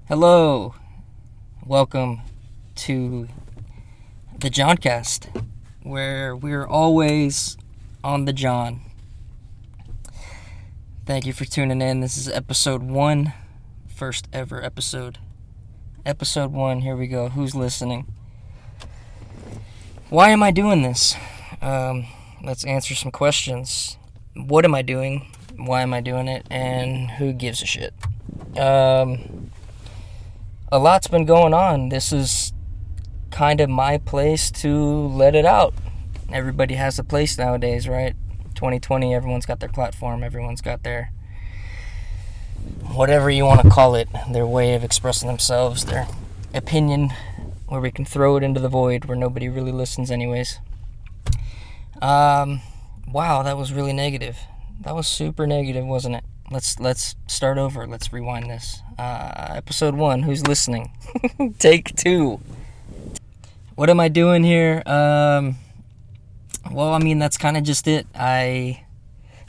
Hello, welcome to TheJohnCast, where we're always on the John. Thank you for tuning in. This is episode 1, first ever episode. Episode 1, here we go. Who's listening? Why am I doing this? Let's answer some questions. What am I doing? Why am I doing it? And who gives a shit? A lot's been going on. This is kind of my place to let it out. Everybody has a place nowadays, right? 2020, everyone's got their platform, everyone's got their whatever you want to call it, their way of expressing themselves, their opinion, where we can throw it into the void where nobody really listens anyways. Wow, that was really negative. That was super negative, wasn't it? Let's start over. Let's rewind this. Episode 1, who's listening? Take 2. What am I doing here? Well, I mean, that's kind of just it. A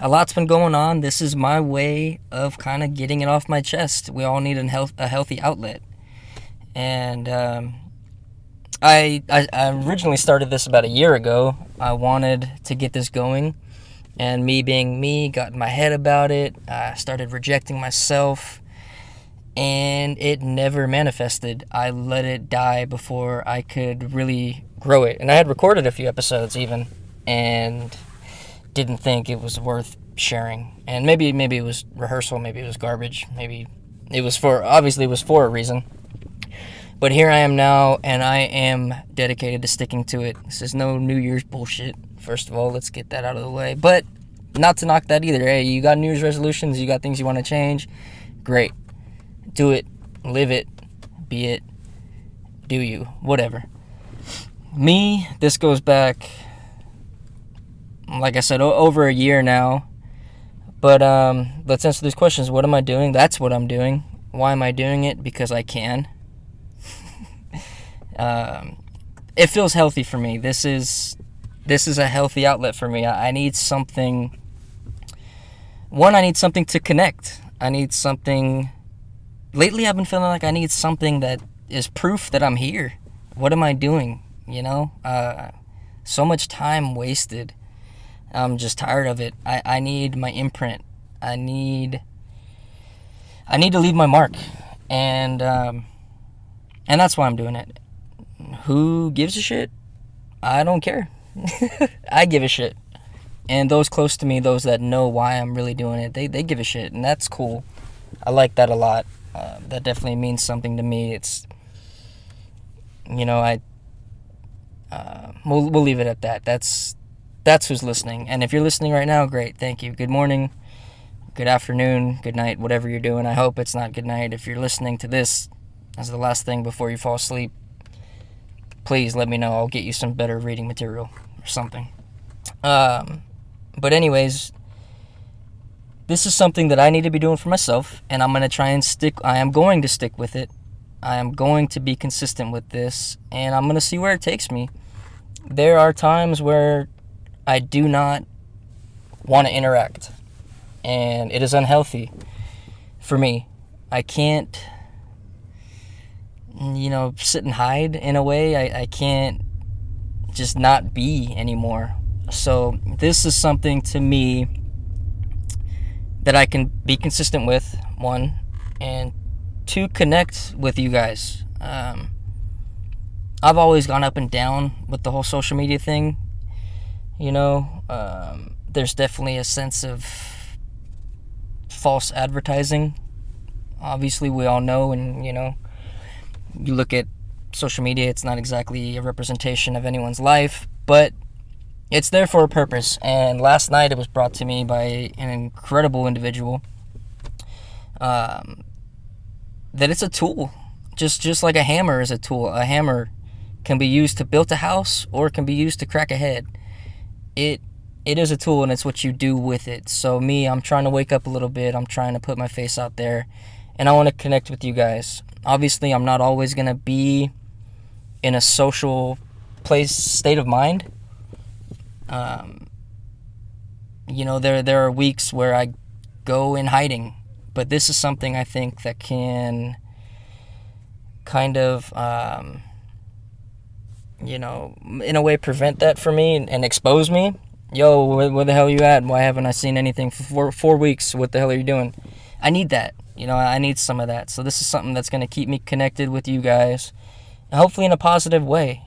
lot's been going on. This is my way of kind of getting it off my chest. We all need a healthy outlet. And I originally started this about a year ago. I wanted to get this going. And me being me, got in my head about it. I started rejecting myself. And it never manifested. I let it die before I could really grow it. And I had recorded a few episodes even. And didn't think it was worth sharing. And maybe it was rehearsal. Maybe it was garbage. Maybe it was for a reason. But here I am now, and I am dedicated to sticking to it. This is no New Year's bullshit. First of all, let's get that out of the way. But not to knock that either. Hey, you got New Year's resolutions, you got things you want to change. Great. Do it. Live it. Be it. Do you. Whatever. Me, this goes back, like I said, over a year now. But let's answer these questions. What am I doing? That's what I'm doing. Why am I doing it? Because I can. It feels healthy for me. This is a healthy outlet for me. I need something. One, I need something to connect. I need something. Lately, I've been feeling like I need something that is proof that I'm here. What am I doing? You know? So much time wasted. I'm just tired of it. I need my imprint. I need to leave my mark. And that's why I'm doing it. Who gives a shit? I don't care. I give a shit. And those close to me, those that know why I'm really doing it, they give a shit. And that's cool. I like that a lot. That definitely means something to me. It's, we'll leave it at that. That's who's listening. And if you're listening right now, great. Thank you. Good morning, good afternoon, good night, whatever you're doing. I hope it's not good night. If you're listening to this as the last thing before you fall asleep, please let me know. I'll get you some better reading material or something. But anyways, this is something that I need to be doing for myself, and I'm going to try and I am going to stick with it. I am going to be consistent with this, and I'm going to see where it takes me. There are times where I do not want to interact, and it is unhealthy for me. I can't, sit and hide in a way. I can't just not be anymore. So this is something to me that I can be consistent with, 1, and 2, connect with you guys. I've always gone up and down with the whole social media thing. There's definitely a sense of false advertising. Obviously, we all know, and you look at social media, it's not exactly a representation of anyone's life, but it's there for a purpose. And last night it was brought to me by an incredible individual that it's a tool, just like a hammer is a tool. A hammer can be used to build a house, or it can be used to crack a head. It is a tool, and it's what you do with it. So me, I'm trying to wake up a little bit. I'm trying to put my face out there, and I want to connect with you guys. Obviously, I'm not always going to be in a social state of mind. There are weeks where I go in hiding, but this is something I think that can kind of, in a way prevent that for me and expose me. Yo, where the hell are you at? Why haven't I seen anything for 4 weeks? What the hell are you doing? I need that. I need some of that. So this is something that's going to keep me connected with you guys, and hopefully in a positive way.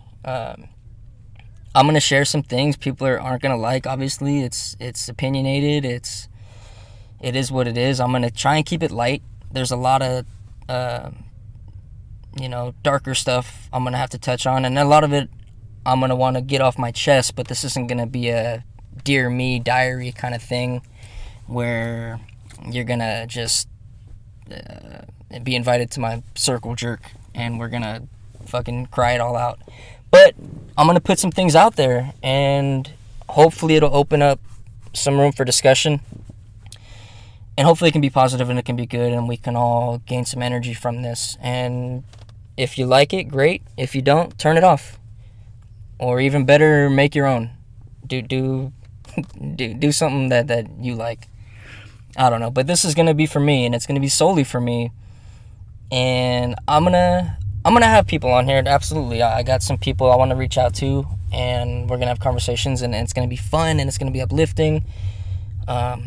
I'm going to share some things people aren't going to like, obviously. It's opinionated. It is what it is. I'm going to try and keep it light. There's a lot of, darker stuff I'm going to have to touch on. And a lot of it I'm going to want to get off my chest. But this isn't going to be a Dear Me diary kind of thing where you're going to just be invited to my circle jerk and we're going to fucking cry it all out. But I'm going to put some things out there, and hopefully it'll open up some room for discussion. And hopefully it can be positive and it can be good, and we can all gain some energy from this. And if you like it, great. If you don't, turn it off. Or even better, make your own. Do something that you like. I don't know. But this is going to be for me, and it's going to be solely for me. And I'm gonna have people on here. Absolutely, I got some people I want to reach out to, and we're gonna have conversations, and it's gonna be fun, and it's gonna be uplifting. And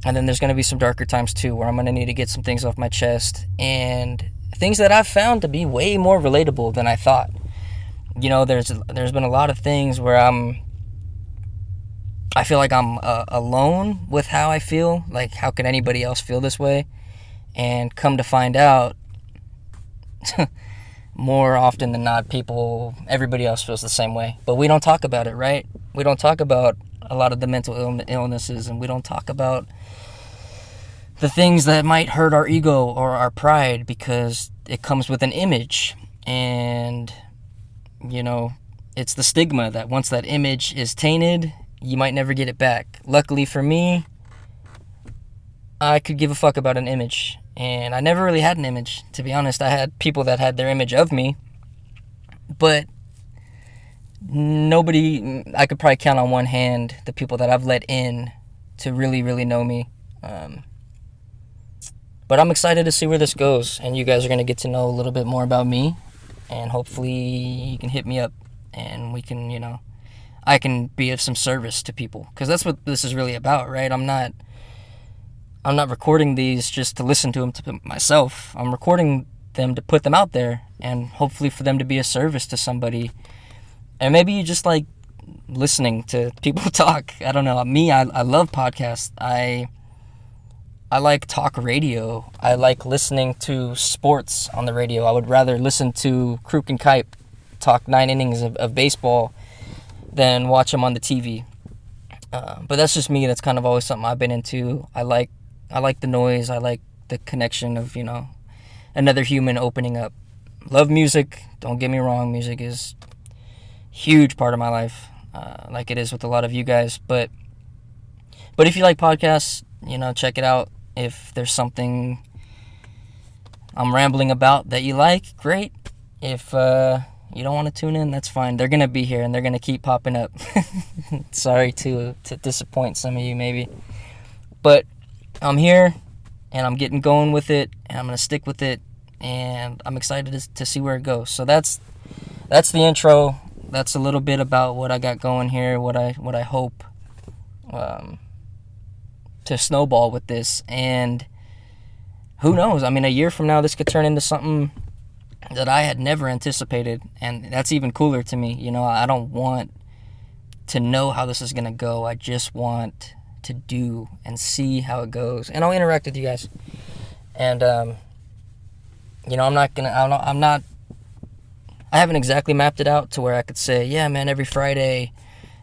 then there's gonna be some darker times too, where I'm gonna need to get some things off my chest, and things that I've found to be way more relatable than I thought. There's been a lot of things where I feel like I'm alone with how I feel. Like, how could anybody else feel this way? And come to find out. More often than not, everybody else feels the same way. But we don't talk about it, right? We don't talk about a lot of the mental illnesses, and we don't talk about the things that might hurt our ego or our pride, because it comes with an image. And, it's the stigma that once that image is tainted, you might never get it back. Luckily for me, I could give a fuck about an image. And I never really had an image, to be honest. I had people that had their image of me, but nobody, I could probably count on one hand the people that I've let in to really, really know me. But I'm excited to see where this goes, and you guys are going to get to know a little bit more about me, and hopefully you can hit me up, and we can, I can be of some service to people, because that's what this is really about, right? I'm not recording these just to listen to them to myself. I'm recording them to put them out there, and hopefully for them to be a service to somebody. And maybe you just like listening to people talk. I don't know. Me, I love podcasts. I like talk radio. I like listening to sports on the radio. I would rather listen to Kruk and Kipe talk 9 innings of baseball than watch them on the TV. But that's just me. That's kind of always something I've been into. I like the noise. I like the connection of, another human opening up. Love music. Don't get me wrong. Music is a huge part of my life, like it is with a lot of you guys. But if you like podcasts, check it out. If there's something I'm rambling about that you like, great. If you don't want to tune in, that's fine. They're going to be here, and they're going to keep popping up. Sorry to disappoint some of you, maybe. But I'm here, and I'm getting going with it, and I'm going to stick with it, and I'm excited to see where it goes. So that's the intro. That's a little bit about what I got going here, what I hope to snowball with this. And who knows? I mean, a year from now, this could turn into something that I had never anticipated, and that's even cooler to me. I don't want to know how this is going to go. I just want to do and see how it goes, and I'll interact with you guys. And I haven't exactly mapped it out to where I could say, yeah, man, every Friday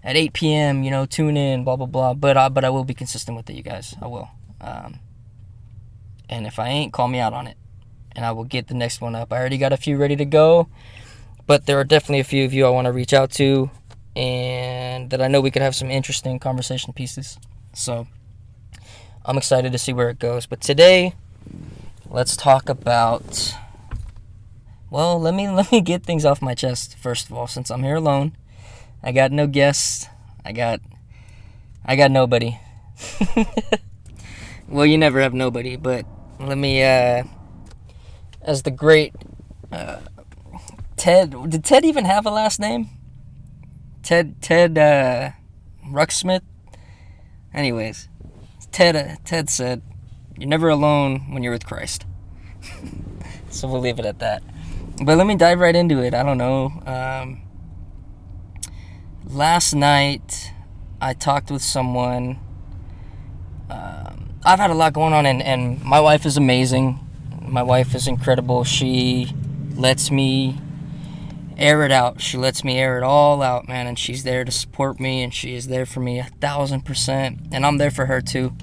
at 8 p.m., tune in, blah, blah, blah. But I will be consistent with it, you guys. I will. And if I ain't, call me out on it, and I will get the next one up. I already got a few ready to go, but there are definitely a few of you I want to reach out to, and that I know we could have some interesting conversation pieces. So I'm excited to see where it goes. But today, let's talk about, well, let me get things off my chest first of all, since I'm here alone. I got no guests. I got nobody. Well, you never have nobody, but let me, as the great Ted, did Ted even have a last name? Ted Ruxsmith? Anyways, Ted said, "You're never alone when you're with Christ." So we'll leave it at that. But let me dive right into it. I don't know. Last night, I talked with someone. I've had a lot going on, and my wife is amazing. My wife is incredible. She lets me air it out. She lets me air it all out, man, and she's there to support me, and she is there for me 1,000%, and I'm there for her too.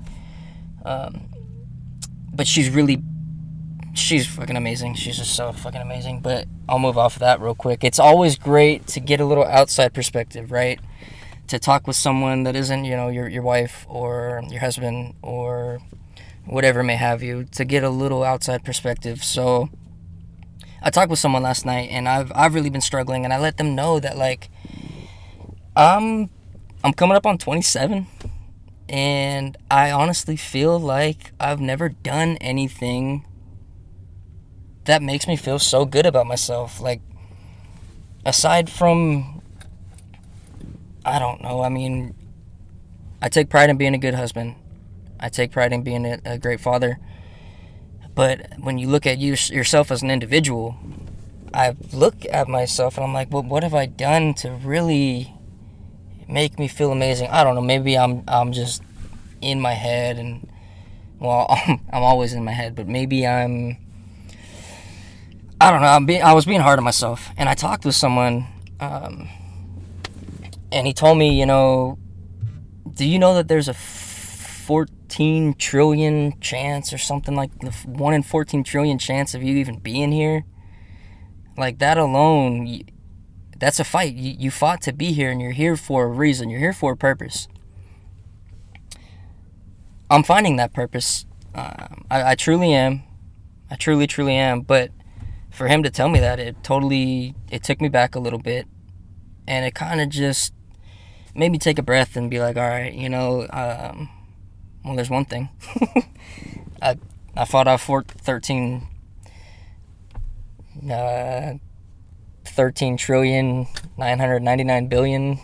But she's fucking amazing. She's just so fucking amazing. But I'll move off of that real quick. It's always great to get a little outside perspective, right? To talk with someone that isn't, your wife or your husband or whatever may have you, to get a little outside perspective. So I talked with someone last night, and I've really been struggling, and I let them know that, like, I'm coming up on 27, and I honestly feel like I've never done anything that makes me feel so good about myself. Like, aside from, I don't know, I mean, I take pride in being a good husband. I take pride in being a great father. But when you look at yourself as an individual, I look at myself and I'm like, well, what have I done to really make me feel amazing? I don't know, maybe I'm just in my head, and, well, I'm always in my head, but maybe I don't know, I was being hard on myself. And I talked with someone, and he told me, do you know that there's a 14 trillion chance or something, like the 1 in 14 trillion chance of you even being here? Like, that alone, that's a fight. You fought to be here, and you're here for a reason. You're here for a purpose. I'm finding that purpose. I truly am. I truly am. But for him to tell me that, it took me back a little bit, and it kind of just made me take a breath and be like, all right, well, there's one thing. I fought off 13 trillion 999 billion,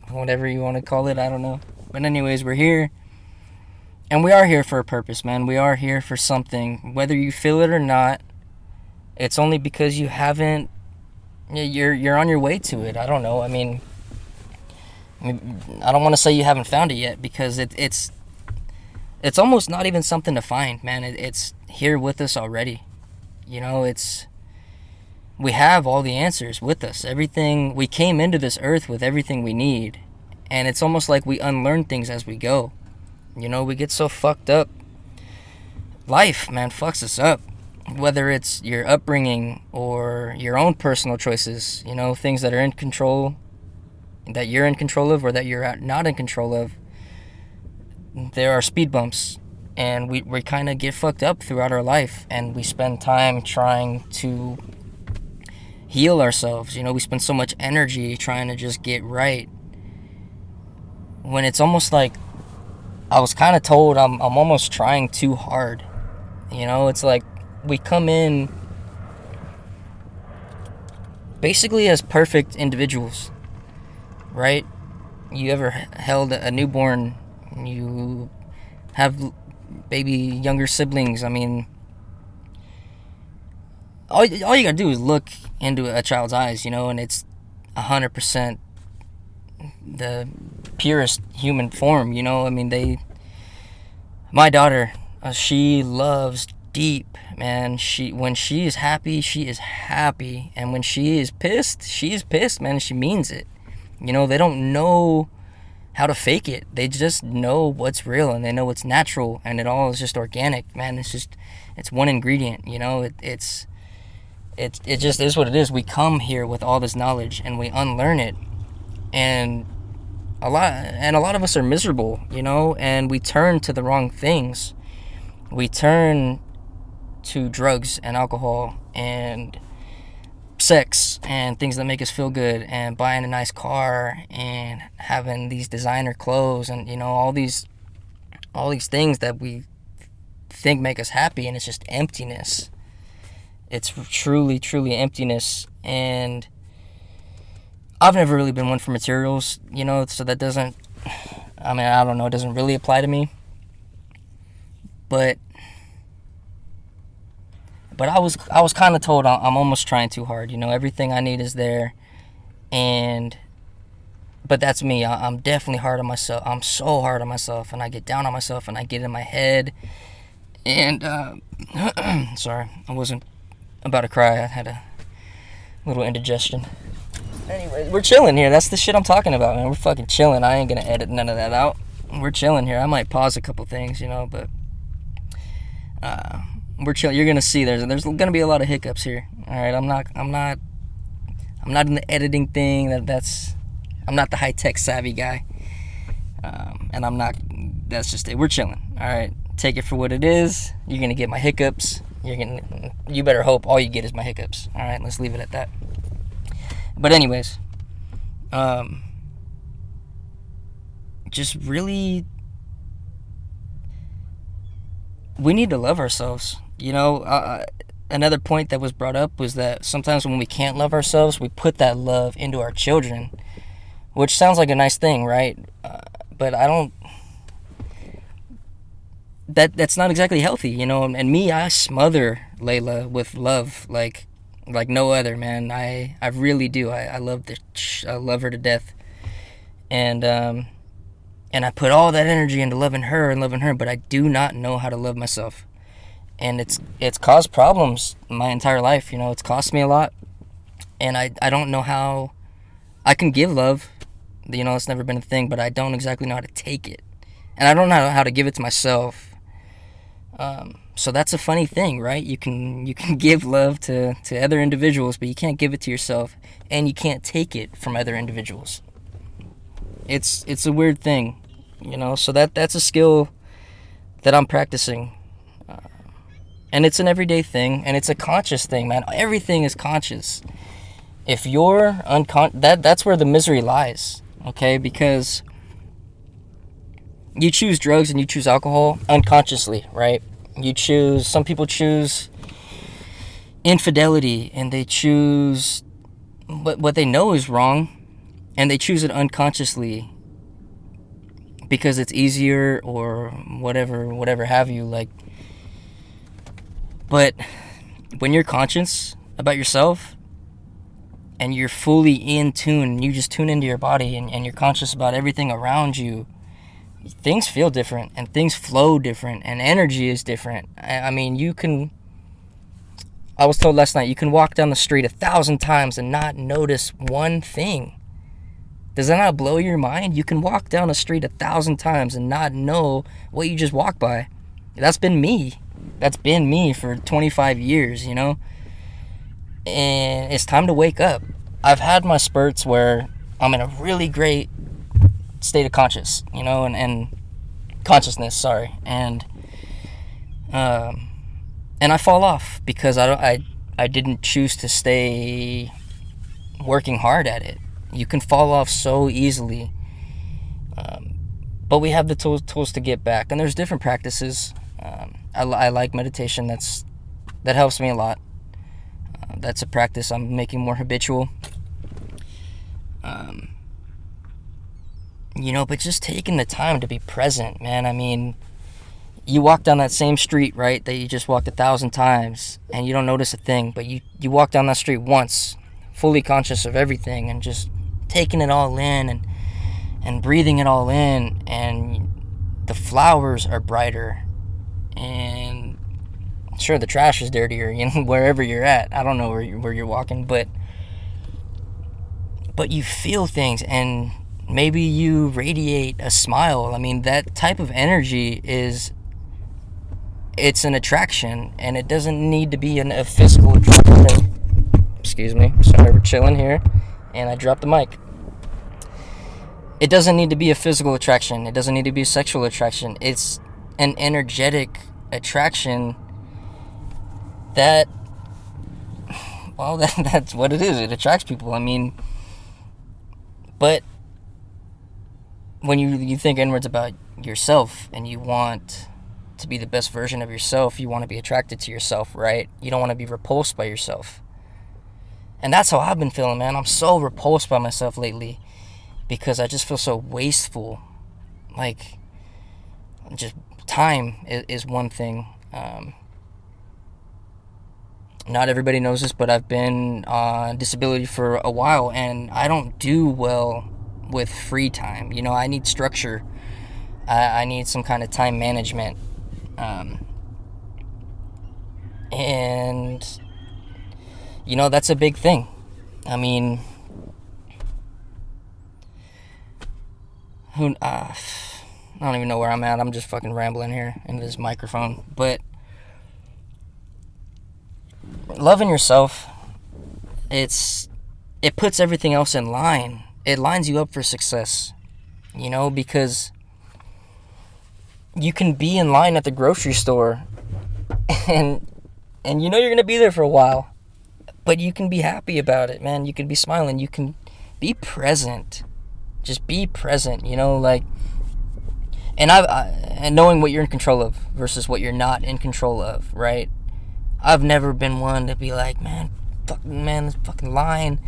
whatever you want to call it, I don't know. But anyways, we're here, and we are here for a purpose, man. We are here for something, whether you feel it or not. It's only because you haven't, you're on your way to it. I don't know. I mean, I don't want to say you haven't found it yet, because it's almost not even something to find, man. It's here with us already. We have all the answers with us. Everything, we came into this earth with everything we need, and it's almost like we unlearn things as we go. We get so fucked up. Life, man, fucks us up. Whether it's your upbringing or your own personal choices, things that are in control, that you're in control of, or that you're not in control of. There are speed bumps, and we kind of get fucked up throughout our life, and we spend time trying to heal ourselves. We spend so much energy trying to just get right, when it's almost like, I was kind of told I'm almost trying too hard. It's like we come in basically as perfect individuals, right? You ever held a newborn? You have younger siblings. I mean, all you gotta do is look into a child's eyes, and it's 100% the purest human form. I mean, my daughter, she loves deep, man. When she is happy, she is happy, and when she is pissed, man. She means it. They don't know how to fake it. They just know what's real, and they know what's natural, and it all is just organic, man. It's one ingredient. It just is what it is. We come here with all this knowledge, and we unlearn it, and a lot of us are miserable, and we turn to the wrong things. We turn to drugs and alcohol and sex and things that make us feel good, and buying a nice car and having these designer clothes, and all these things that we think make us happy, and it's just emptiness. It's truly, truly emptiness. And I've never really been one for materials, so that doesn't, I don't know, it doesn't really apply to me. But I was kind of told I'm almost trying too hard. Everything I need is there. But that's me. I'm definitely hard on myself. I'm so hard on myself, and I get down on myself, and I get in my head. And sorry, I wasn't about to cry. I had a little indigestion. Anyways, we're chilling here. That's the shit I'm talking about, man. We're fucking chilling. I ain't gonna edit none of that out. We're chilling here. I might pause a couple things, but we're chilling. You're gonna see there's gonna be a lot of hiccups here. All right, I'm not in the editing thing. I'm not the high tech savvy guy, and I'm not. That's just it. We're chilling. All right, take it for what it is. You're gonna get my hiccups. You better hope all you get is my hiccups. All right, let's leave it at that. But anyways, just really, we need to love ourselves. Another point that was brought up was that sometimes when we can't love ourselves, we put that love into our children, which sounds like a nice thing, right? But I don't. That's not exactly healthy, And me, I smother Layla with love, like no other, man. I really do. I love her to death, and I put all that energy into loving her, but I do not know how to love myself, and it's caused problems my entire life. It's cost me a lot, and I don't know how I can give love. It's never been a thing, but I don't exactly know how to take it, and I don't know how to give it to myself. So that's a funny thing, right? You can give love to other individuals, but you can't give it to yourself, and you can't take it from other individuals. It's a weird thing, So that's a skill that I'm practicing, and it's an everyday thing, and it's a conscious thing, man. Everything is conscious. If you're that's where the misery lies, okay? Because you choose drugs and you choose alcohol unconsciously, right? Some people choose infidelity, and they choose what they know is wrong, and they choose it unconsciously because it's easier or whatever have you, but when you're conscious about yourself and you're fully in tune, and you just tune into your body, and you're conscious about everything around you, things feel different, and things flow different, and energy is different. I was told last night, you can walk down the street 1,000 times and not notice one thing. Does that not blow your mind? You can walk down the street 1,000 times and not know what you just walked by. That's been me for 25 years, And it's time to wake up. I've had my spurts where I'm in a really great state of and consciousness, sorry, and I fall off because I didn't choose to stay working hard at it. You can fall off so easily, but we have the tools to get back, and there's different practices. I like meditation. That helps me a lot. That's a practice I'm making more habitual. But just taking the time to be present, man. You walk down that same street, right, that you just walked 1,000 times, and you don't notice a thing, but you walk down that street once, fully conscious of everything, and just taking it all in, and breathing it all in, and the flowers are brighter, and sure, the trash is dirtier, wherever you're at. I don't know where you're walking, but you feel things, and maybe you radiate a smile. That type of energy it's an attraction, and it doesn't need to be a physical attraction. Excuse me, sorry, we're chilling here, and I dropped the mic. It doesn't need to be a physical attraction. It doesn't need to be a sexual attraction. It's an energetic attraction that's what it is. It attracts people. But when you think inwards about yourself, and you want to be the best version of yourself, you want to be attracted to yourself, right? You don't want to be repulsed by yourself. And that's how I've been feeling, man. I'm so repulsed by myself lately because I just feel so wasteful. Like, just time is one thing. Not everybody knows this, but I've been on disability for a while, and I don't do well with free time. You know, I need structure. I need some kind of time management. And, you know, that's a big thing. I mean, I don't even know where I'm at. I'm just fucking rambling here into this microphone. But loving yourself, it puts everything else in line. It lines you up for success, you know, because you can be in line at the grocery store and you know you're going to be there for a while, but you can be happy about it, man. You can be smiling. You can be present. Just be present, you know, like, and knowing what you're in control of versus what you're not in control of, right? I've never been one to be like, this fucking line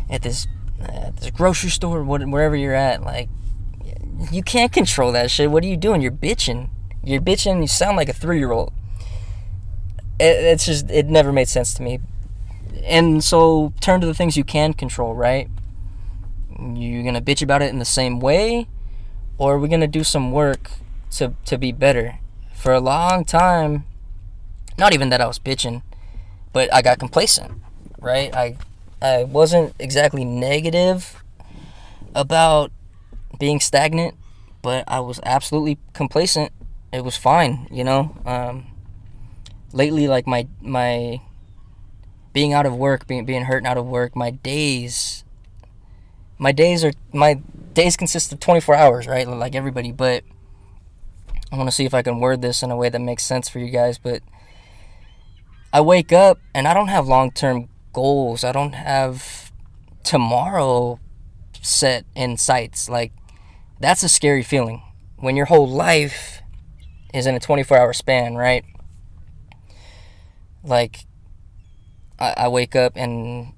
at this grocery store, wherever you're at. Like, you can't control that shit. What are you doing? You're bitching. You sound like a 3-year-old. It never made sense to me. And so turn to the things you can control, right? You're gonna bitch about it in the same way, or are we gonna do some work to be better? For a long time, not even that I was bitching, but I got complacent, right? I wasn't exactly negative about being stagnant, but I was absolutely complacent. It was fine, you know. Lately, like my being out of work, being hurt and out of work, my days consist of 24 hours, right? Like everybody, but I want to see if I can word this in a way that makes sense for you guys. But I wake up and I don't have long-term goals. I don't have tomorrow set in sights. Like, that's a scary feeling when your whole life is in a 24-hour span, right? Like, I wake up and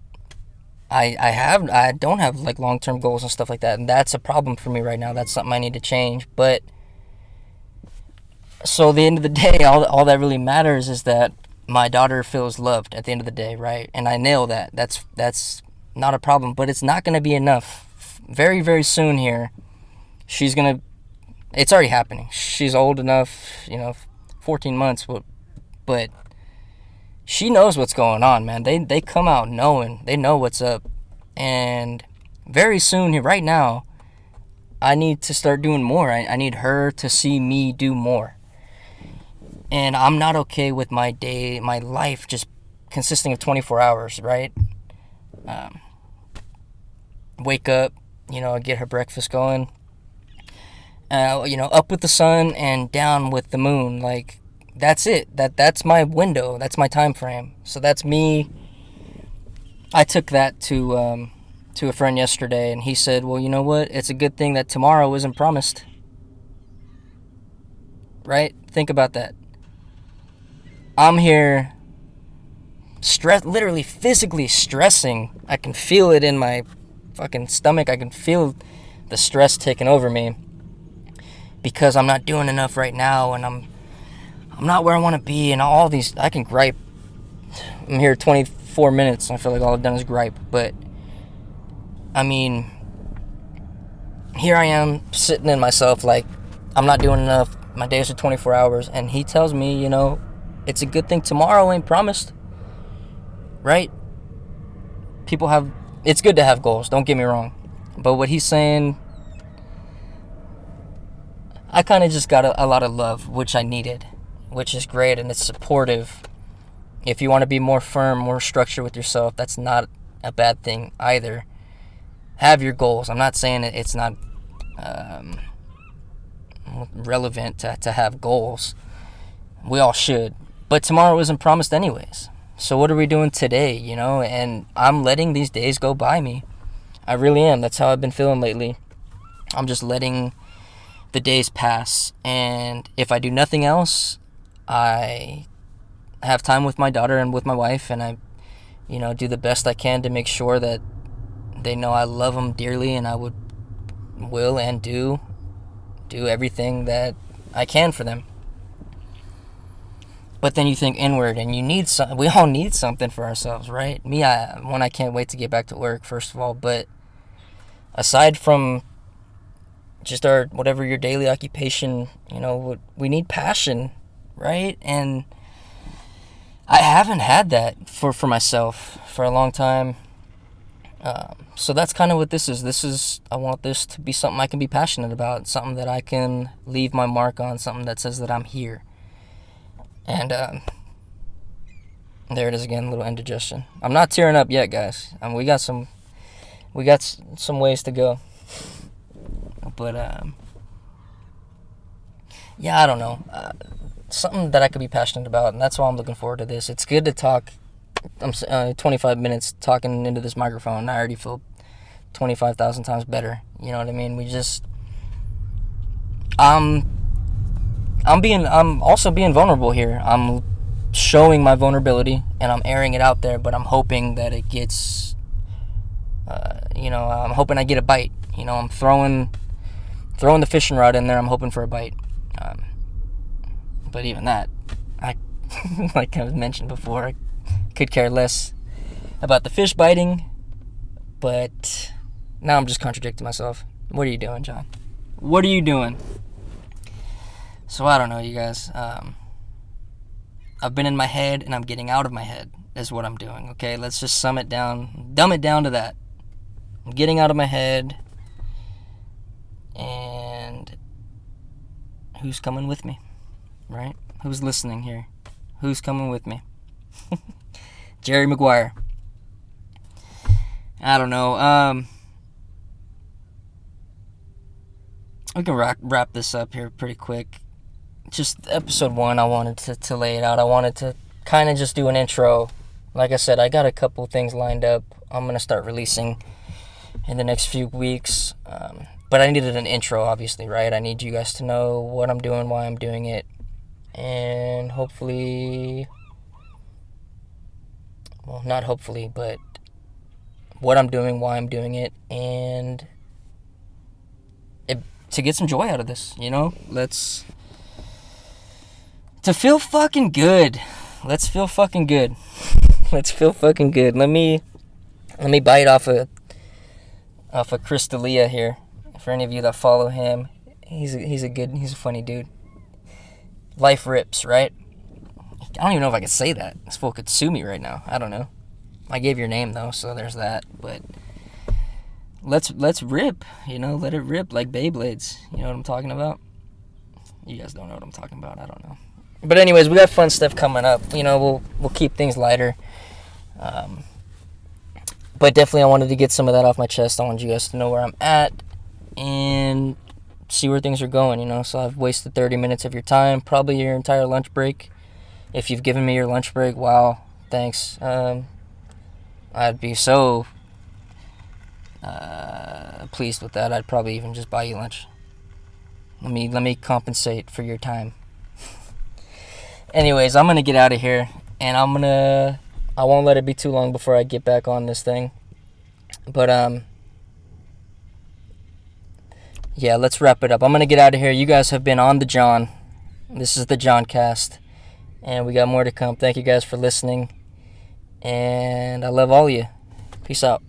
I don't have like long-term goals and stuff like that, and that's a problem for me right now. That's something I need to change. But so at the end of the day, all that really matters is that my daughter feels loved at the end of the day, right? And I nail that. That's not a problem, but it's not going to be enough. Very, very soon here, it's already happening. She's old enough, 14 months, but she knows what's going on, man. They come out knowing. They know what's up. And very soon, right now, I need to start doing more. I need her to see me do more. And I'm not okay with my life just consisting of 24 hours, right? Wake up, get her breakfast going. Up with the sun and down with the moon. Like, that's it. That's my window. That's my time frame. So that's me. I took that to a friend yesterday, and he said, well, you know what? It's a good thing that tomorrow isn't promised. Right? Think about that. I'm here literally physically stressing. I can feel it in my fucking stomach. I can feel the stress taking over me because I'm not doing enough right now, and I'm not where I want to be, and all these, I can gripe. I'm here 24 minutes, and I feel like all I've done is gripe, but, I mean, here I am, sitting in myself, like, I'm not doing enough, my days are 24 hours, and he tells me, it's a good thing tomorrow ain't promised, right? It's good to have goals, don't get me wrong, but what he's saying, I kind of just got a lot of love, which I needed, which is great, and it's supportive. If you want to be more firm, more structured with yourself, that's not a bad thing either. Have your goals. I'm not saying it's not relevant to have goals. We all should. But tomorrow isn't promised anyways. So what are we doing today, And I'm letting these days go by me. I really am. That's how I've been feeling lately. I'm just letting the days pass, and if I do nothing else, I have time with my daughter and with my wife, and I, do the best I can to make sure that they know I love them dearly, and I will and do everything that I can for them. But then you think inward, and we all need something for ourselves, right? I can't wait to get back to work, first of all, but aside from just whatever your daily occupation, we need passion, right? And I haven't had that for myself for a long time. So that's kind of what this is. I want this to be something I can be passionate about, something that I can leave my mark on, something that says that I'm here. And there it is again, a little indigestion. I'm not tearing up yet, guys. We got some ways to go. But yeah, I don't know. Something that I could be passionate about, and that's why I'm looking forward to this. It's good to talk. I'm 25 minutes talking into this microphone. I already feel 25,000 times better. You know what I mean? I'm also being vulnerable here. I'm showing my vulnerability and I'm airing it out there, but I'm hoping that it gets, I'm hoping I get a bite. I'm throwing the fishing rod in there. I'm hoping for a bite. But even that, like I mentioned before, I could care less about the fish biting. But now I'm just contradicting myself. What are you doing, John? What are you doing? So I don't know, you guys. I've been in my head and I'm getting out of my head is what I'm doing, okay? Let's just dumb it down to that. I'm getting out of my head, and who's coming with me, right? Who's listening here? Who's coming with me? Jerry Maguire. I don't know. We can wrap this up here pretty quick. Just episode 1, I wanted to lay it out. I wanted to kind of just do an intro. Like I said, I got a couple things lined up. I'm going to start releasing in the next few weeks. But I needed an intro, obviously, right? I need you guys to know what I'm doing, why I'm doing it. And hopefully, well, not hopefully, but what I'm doing, why I'm doing it, and to get some joy out of this, to feel fucking good. Let's feel fucking good. Let's feel fucking good. Let me bite off of Chris D'Elia here. For any of you that follow him, he's a funny dude. Life rips, right? I don't even know if I could say that. This fool could sue me right now. I don't know. I gave your name though, so there's that. But let's rip, let it rip like Beyblades. You know what I'm talking about? You guys don't know what I'm talking about. I don't know. But anyways, we got fun stuff coming up. We'll keep things lighter. But definitely I wanted to get some of that off my chest. I wanted you guys to know where I'm at and see where things are going, So I've wasted 30 minutes of your time, probably your entire lunch break. If you've given me your lunch break, wow, thanks. I'd be so pleased with that. I'd probably even just buy you lunch. Let me compensate for your time. Anyways, I'm gonna get out of here, and I won't let it be too long before I get back on this thing. But yeah, let's wrap it up. I'm gonna get out of here. You guys have been on The John. This is The JohnCast, and we got more to come. Thank you guys for listening, and I love all of you. Peace out.